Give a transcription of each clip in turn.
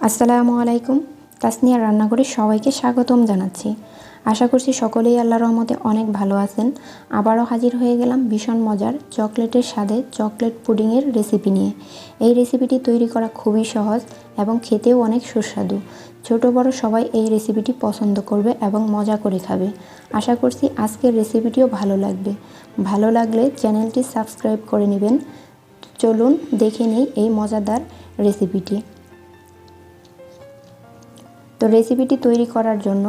আসসালামু আলাইকুম। তাসনিয়ার রান্নাঘরে সবাইকে স্বাগতম জানাচ্ছি। আশা করছি সকলেই আল্লাহর রহমতে অনেক ভালো আছেন। আবারও হাজির হয়ে গেলাম ভীষণ মজার চকলেটের স্বাদে চকলেট পুডিংয়ের রেসিপি নিয়ে। এই রেসিপিটি তৈরি করা খুবই সহজ এবং খেতেও অনেক সুস্বাদু। ছোট বড় সবাই এই রেসিপিটি পছন্দ করবে এবং মজা করে খাবে। আশা করছি আজকের রেসিপিটিও ভালো লাগবে। ভালো লাগলে চ্যানেলটি সাবস্ক্রাইব করে নেবেন। চলুন দেখে নিই এই মজাদার রেসিপিটি। তো রেসিপিটি তৈরি করার জন্য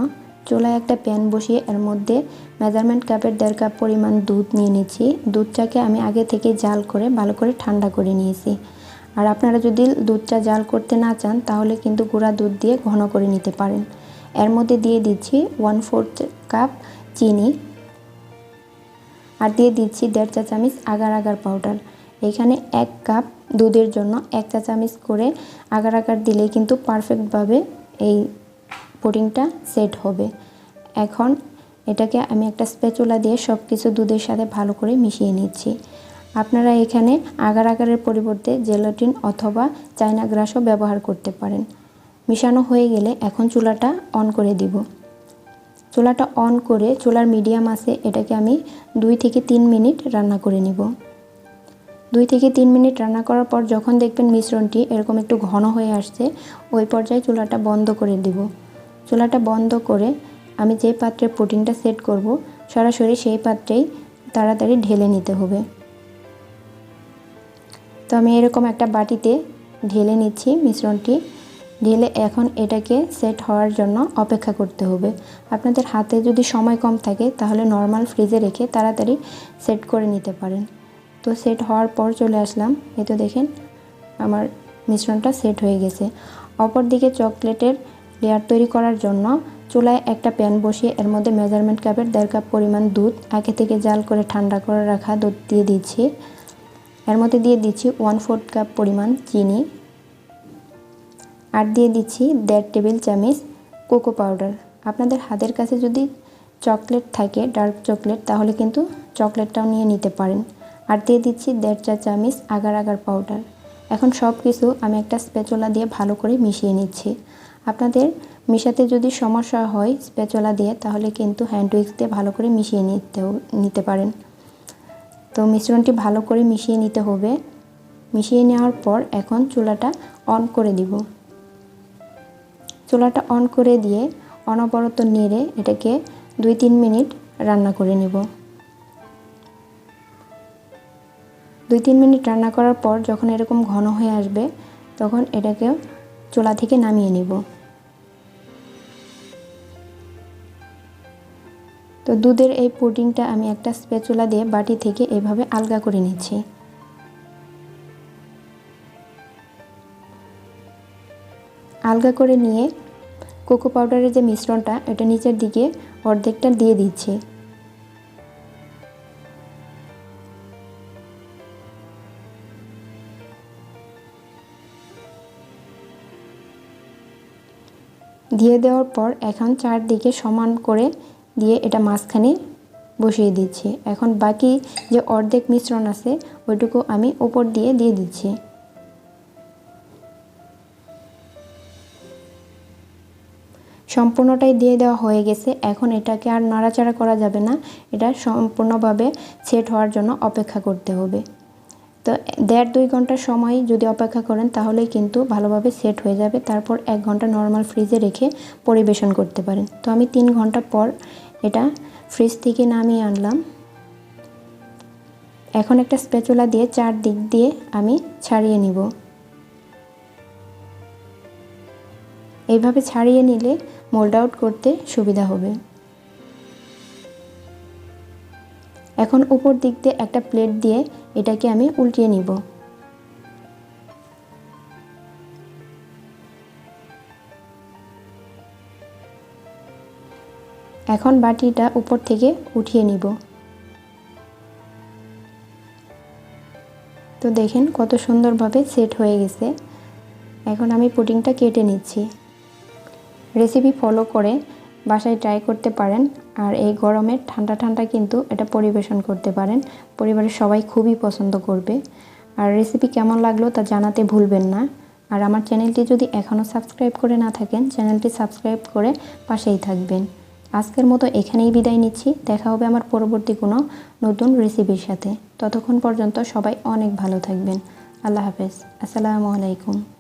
চুলায় একটা প্যান বসিয়ে এর মধ্যে মেজারমেন্ট কাপের 1.5 কাপ পরিমাণ দুধ নিয়ে নিচ্ছি। দুধটাকে আমি আগে থেকে জাল করে ভালো করে ঠান্ডা করে নিয়েছি। আর আপনারা যদি দুধটা জাল করতে না চান তাহলে কিন্তু গুঁড়া দুধ দিয়ে ঘন করে নিতে পারেন। এর মধ্যে দিয়ে দিচ্ছি 1/4 কাপ চিনি আর দিয়ে দিচ্ছি 1.5 চা চামচ আগার আগার পাউডার। এখানে 1 কাপ দুধের জন্য 1 চা চামচ করে আগার আগার দিলেই কিন্তু পারফেক্টভাবে এই পুডিংটা সেট হবে। এখন এটাকে আমি একটা স্প্যাচুলা দিয়ে সব কিছু দুধের সাথে ভালো করে মিশিয়ে নিচ্ছি। আপনারা এখানে আগার আগারের পরিবর্তে জেলাটিন অথবা চায়না গ্রাসও ব্যবহার করতে পারেন। মিশানো হয়ে গেলে এখন চুলাটা অন করে দিব। চুলাটা অন করে চুলার মিডিয়াম আছে এটাকে আমি 2 থেকে 3 মিনিট রান্না করে নিব। 2 থেকে 3 মিনিট রান্না করার পর যখন দেখবেন মিশ্রণটি এরকম একটু ঘন হয়ে আসছে, ওই পর্যায়ে চুলাটা বন্ধ করে দিব। চুলাটা বন্ধ করে আমি যে পাত্রে পুডিংটা সেট করব সরাসরি সেই পাত্রেই তাড়াতাড়ি ঢেলে নিতে হবে। তো আমি এরকম একটা বাটিতে ঢেলে নিচ্ছি মিশ্রণটি। ঢেলে এখন এটাকে সেট হওয়ার জন্য অপেক্ষা করতে হবে। আপনাদের হাতে যদি সময় কম থাকে তাহলে নর্মাল ফ্রিজে রেখে তাড়াতাড়ি সেট করে নিতে পারেন। তো সেট হওয়ার পর চলে আসলাম। এই তো দেখেন আমার মিশ্রণটা সেট হয়ে গেছে। অপরদিকে চকলেটের লেয়ার তৈরি করার জন্য চুলায় একটা প্যান বসিয়ে এর মধ্যে মেজারমেন্ট কাপের 1.5 কাপ পরিমাণ দুধ আগে থেকে জাল করে ঠান্ডা করে রাখা দুধ দিয়ে দিচ্ছি। এর মধ্যে দিয়ে দিচ্ছি 1/4 কাপ পরিমাণ চিনি আর দিয়ে দিচ্ছি 1.5 টেবিল চামচ কোকো পাউডার। আপনাদের হাতের কাছে যদি চকলেট থাকে ডার্ক চকলেট তাহলে কিন্তু চকলেটটাও নিয়ে নিতে পারেন। আর দিয়ে দিচ্ছি 1.5 চা চামচ আগার আগার পাউডার। এখন সব কিছু আমি একটা স্প্যাচুলা দিয়ে ভালো করে মিশিয়ে নিচ্ছি। আপনাদের মিশাতে যদি সমস্যা হয় স্প্যাচুলা দিয়ে তাহলে কিন্তু হ্যান্ড উইক্স দিয়ে ভালো করে মিশিয়ে নিতে পারেন। তো মিশ্রণটি ভালো করে মিশিয়ে নিতে হবে। মিশিয়ে নেওয়ার পর এখন চুলাটা অন করে দিব। চুলাটা অন করে দিয়ে অনবরত নেড়ে এটাকে 2-3 মিনিট রান্না করে নেব। 2-3 মিনিট রান্না করার পর যখন এরকম ঘন হয়ে আসবে তখন এটাকে চুলা থেকে নামিয়ে নেব। তো দুধের এই পুডিংটা আমি একটা স্প্যাচুলা দিয়ে বাটি থেকে এভাবে আলগা করে নিচ্ছি। আলগা করে নিয়ে কোকো পাউডারের যে মিশ্রণটা এটা নিচের দিকে অর্ধেকটা দিয়ে দিচ্ছি। দিয়ে দেওয়ার পর এখন চারদিকে সমান করে দিয়ে এটা মাঝখানে বসিয়ে দিচ্ছি। এখন বাকি যে অর্ধেক মিশ্রণ আছে ওইটুকু আমি উপর দিয়ে দিচ্ছি। সম্পূর্ণটাই দিয়ে দেওয়া হয়ে গেছে। এখন এটাকে আর নাড়াচাড়া করা যাবে না, এটা সম্পূর্ণভাবে সেট হওয়ার জন্য অপেক্ষা করতে হবে। তো 1.5-2 ঘন্টা সময় যদি অপেক্ষা করেন তাহলেই কিন্তু ভালোভাবে সেট হয়ে যাবে। তারপর 1 ঘন্টা নর্মাল ফ্রিজে রেখে পরিবেশন করতে পারেন। তো আমি 3 ঘন্টা পর এটা ফ্রিজ থেকে নামিয়ে আনলাম। এখন একটা স্প্যাচুলা দিয়ে চারদিক দিয়ে আমি ছাড়িয়ে নিব। এইভাবে ছাড়িয়ে নিলে মোল্ড আউট করতে সুবিধা হবে। এখন উপর দিক দিয়ে একটা প্লেট দিয়ে এটাকে আমি উল্টিয়ে নিব। এখন বাটিটা উপর থেকে উঠিয়ে নিব। তো দেখেন কত সুন্দরভাবে সেট হয়ে গেছে। এখন আমি পুডিংটা কেটে নিচ্ছি। রেসিপি ফলো করে বাসায় ট্রাই করতে পারেন। আর এই গরমে ঠান্ডা ঠান্ডা কিন্তু এটা পরিবেশন করতে পারেন। পরিবারের সবাই খুবই পছন্দ করবে। আর রেসিপি কেমন লাগলো তা জানাতে ভুলবেন না। আর আমার চ্যানেলটি যদি এখনও সাবস্ক্রাইব করে না থাকেন, চ্যানেলটি সাবস্ক্রাইব করে পাশেই থাকবেন। আজকের মতো এখানেই বিদায় নিচ্ছি। দেখা হবে আমার পরবর্তী কোনো নতুন রেসিপির সাথে। ততক্ষণ পর্যন্ত সবাই অনেক ভালো থাকবেন। আল্লাহ হাফেজ। আসসালামু আলাইকুম।